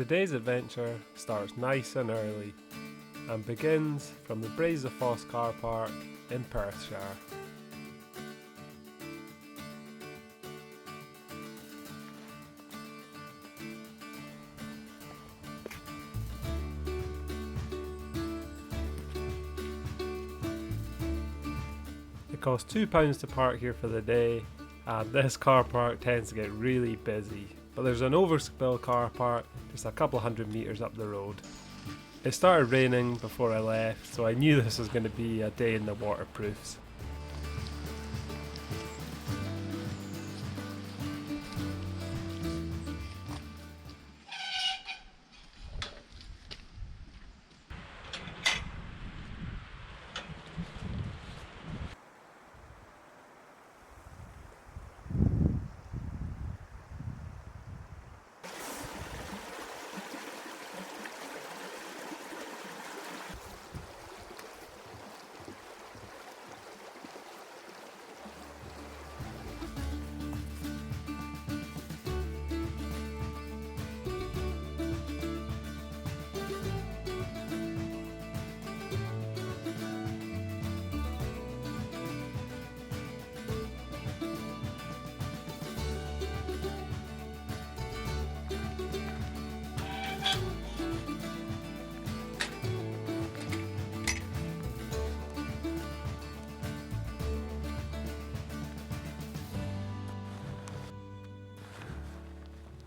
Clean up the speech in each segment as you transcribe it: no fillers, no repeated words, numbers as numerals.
Today's adventure starts nice and early and begins from the Braes of Foss car park in Perthshire. It costs £2 to park here for the day, and this car park tends to get really busy. But there's an overspill car park just a couple hundred metres up the road. It started raining before I left, so I knew this was going to be a day in the waterproofs.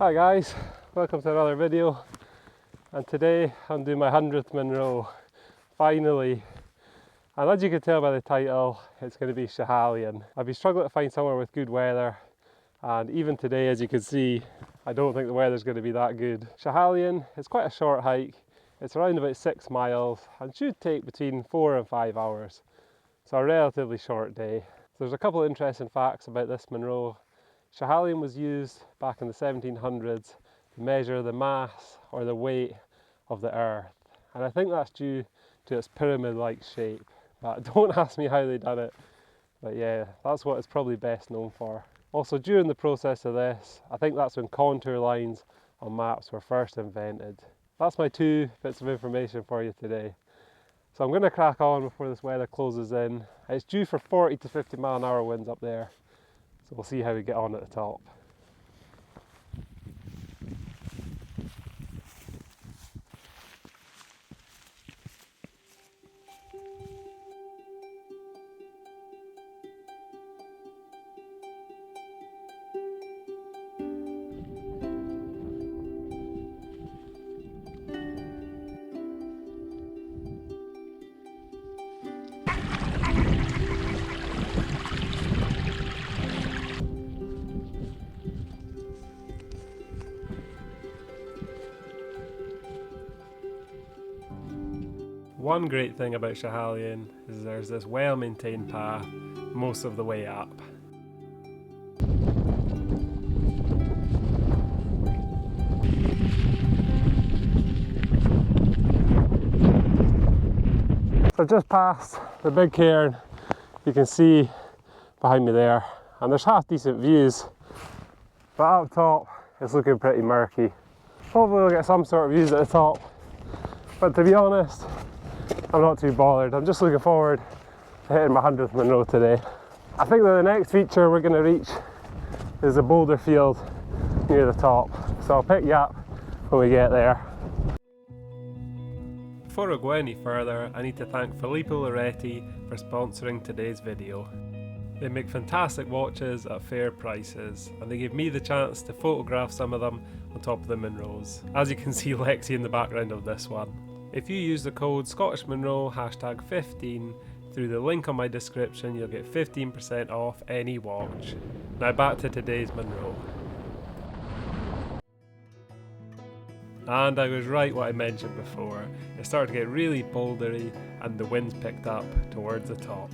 Hi guys, welcome to another video, and today I'm doing my 100th Munro, finally. And as you can tell by the title, it's going to be Schiehallion. I've been struggling to find somewhere with good weather, and even today, as you can see, I don't think the weather's going to be that good. Schiehallion is quite a short hike. It's around about 6 miles and should take between 4 and 5 hours, so a relatively short day. So there's a couple of interesting facts about this Munro. Schiehallion was used back in the 1700s to measure the mass or the weight of the earth, and I think that's due to its pyramid-like shape. But don't ask me how they done it, but yeah, that's what it's probably best known for. Also, during the process of this, I think that's when contour lines on maps were first invented. That's my 2 bits of information for you today. So I'm going to crack on before this weather closes in. It's due for 40 to 50 mile an hour winds up there. So we'll see how we get on at the top. One great thing about Schiehallion is there's this well-maintained path most of the way up. So just past the big cairn, you can see behind me there, and there's half decent views, but up top it's looking pretty murky. Hopefully we'll get some sort of views at the top, but to be honest, I'm not too bothered. I'm just looking forward to hitting my 100th Munro today. I think that the next feature we're going to reach is a boulder field near the top, so I'll pick you up when we get there. Before I go any further, I need to thank Filippo Loretti for sponsoring today's video. They make fantastic watches at fair prices, and they gave me the chance to photograph some of them on top of the Munros. As you can see, Lexi in the background of this one. If you use the code ScottishMunro #15 through the link on my description, you'll get 15% off any watch. Now back to today's Munro. And I was right what I mentioned before. It started to get really bouldery and the winds picked up towards the top.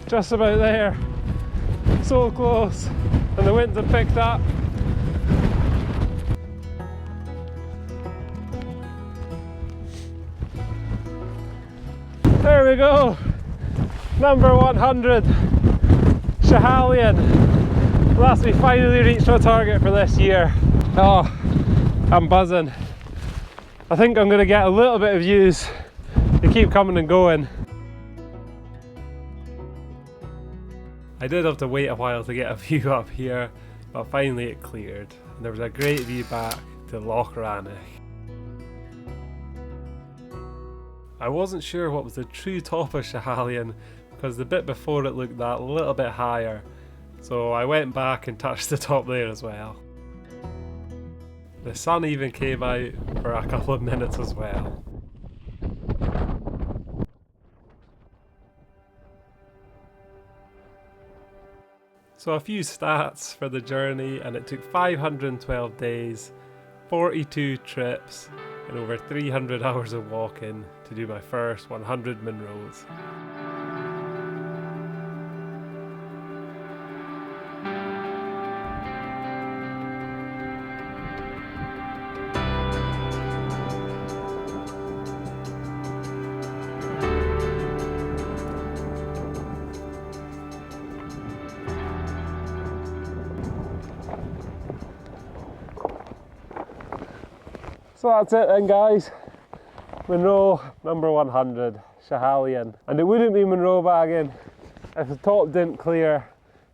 Just about there, so close. and the winds have picked up. There we go, number 100, Schiehallion. Last we finally reached our target for this year. Oh, I'm buzzing. I think I'm going to get a little bit of views. They keep coming and going. I did have to wait a while to get a view up here, but finally it cleared. And there was a great view back to Loch Rannoch. I wasn't sure what was the true top of Schiehallion because the bit before it looked that little bit higher, so I went back and touched the top there as well. The sun even came out for a couple of minutes as well. So a few stats for the journey, and it took 512 days, 42 trips, and over 300 hours of walking to do my first 100 Munros. So that's it then, guys. Munro number 100, Schiehallion. And it wouldn't be Munro Bagging if the top didn't clear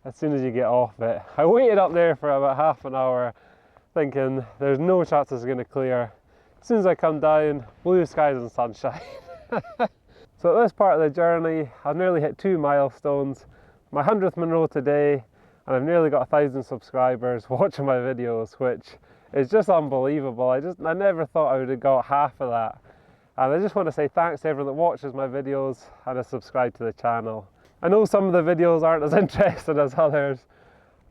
as soon as you get off it. I waited up there for about half an hour thinking there's no chance it's going to clear. As soon as I come down, blue skies and sunshine. So at this part of the journey, I've nearly hit 2 milestones. My 100th Munro today, and I've nearly got 1,000 subscribers watching my videos, which is just unbelievable. I never thought I would have got half of that. And I just want to say thanks to everyone that watches my videos and has subscribed to the channel. I know some of the videos aren't as interesting as others,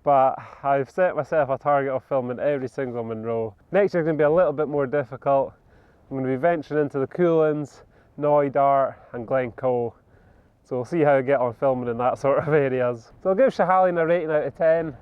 but I've set myself a target of filming every single Munro. Next year's going to be a little bit more difficult. I'm going to be venturing into the Coolins, Knoydart and Glencoe. So we'll see how I get on filming in that sort of areas. So I'll give Schiehallion a rating out of 10.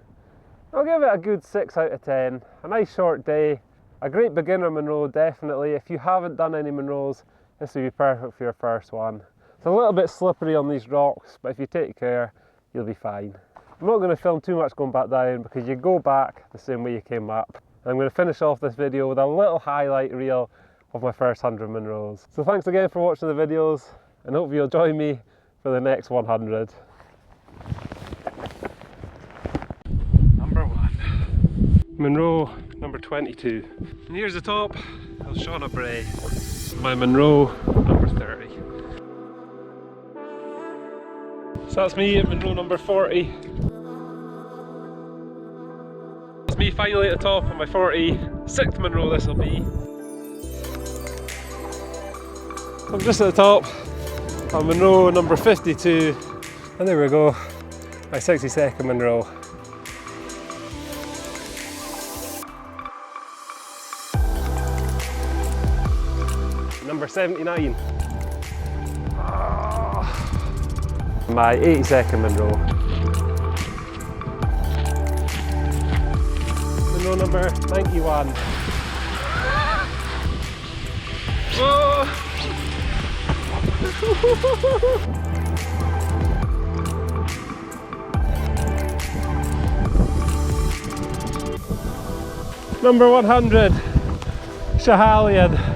I'll give it a good 6 out of 10. A nice short day, a great beginner Munro definitely. If you haven't done any Munros, this would be perfect for your first one. It's a little bit slippery on these rocks, but if you take care, you'll be fine. I'm not going to film too much going back down because you go back the same way you came up. And I'm going to finish off this video with a little highlight reel of my first 100 Munros. So thanks again for watching the videos, and hope you'll join me for the next 100. Munro number 22. And here's the top of Schiehallion Bray, my Munro number 30. So that's me at Munro number 40. That's me finally at the top of my 46th Munro this will be. So I'm just at the top of Munro number 52, and there we go, my 62nd Munro. Number 79. Oh, my 82nd Munro. Munro number 91. Oh. Number 100, Schiehallion.